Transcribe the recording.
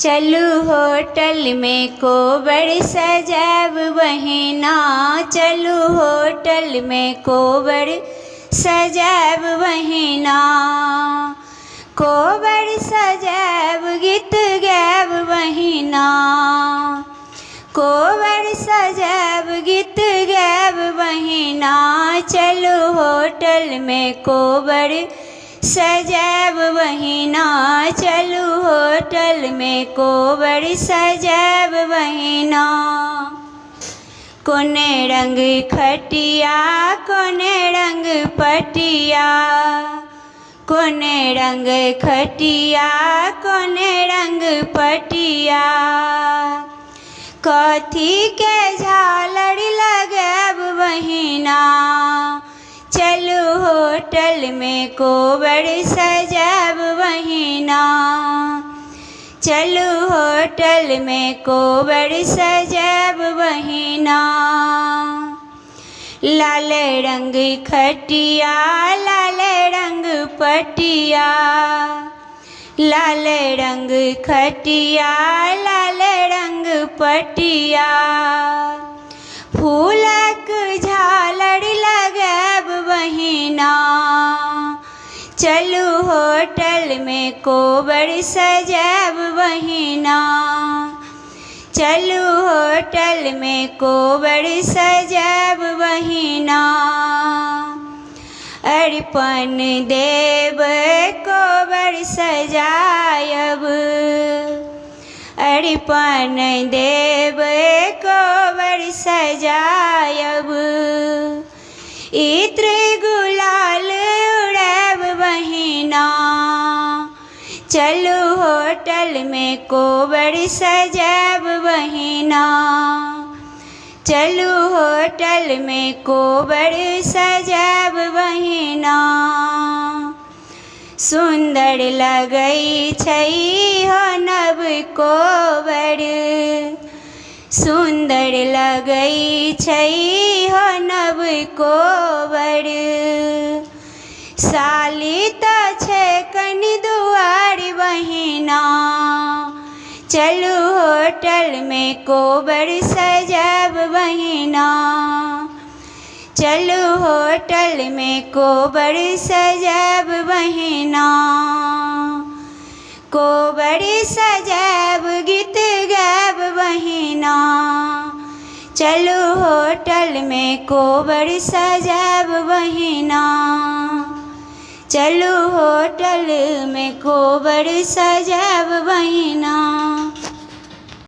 चलू होटल में कोबर सजाब बहिना, चलू होटल में कोबर सजाब बहिना। कोबर सजाब गीत गाब बहिना, कोबर सजाब गीत गाब बहिना। चलू होटल में कोबर सजाब बहिना, चलू होटल में कोबर सजाब बहिना। कोने रंग खटिया कोने रंग पटिया, कोने रंग खटिया कोने रंग पटिया। कथी के झालर लगाब बहिना, चलू होटल में कोबर सजाब बहिना। चलू होटल में कोबर सजाब बहिना। लाल रंग खटिया लाल रंग पटिया, लाल रंग खटिया लाल रंग पटिया। फूलक झालर लगाब बहिना, चलू होटल में कोबर सजाब बहिना। चलू होटल में कोबर सजाब बहिना। अर्पण देव कोबर सजायब, अर्पण देव कोबर सजायब। इत्र गुलाल उड़ाब बहिना, चलू होटल में कोबर सजाब बहिना। चलू होटल में कोबर सजाब बहिना। सुंदर लगई छै हो नव कोबर, सुंदर लगई छै हो नव कोबर। साली त छै कनि दुआर बहिना, चलू होटल में कोबर सजाब बहिना। चलू होटल में कोबर सजाब बहिना। कोबर सजाब गीत गाब बहिना, चलू होटल में कोबर सजाब बहिना। चलू होटल में कोबर सजाब बहिना।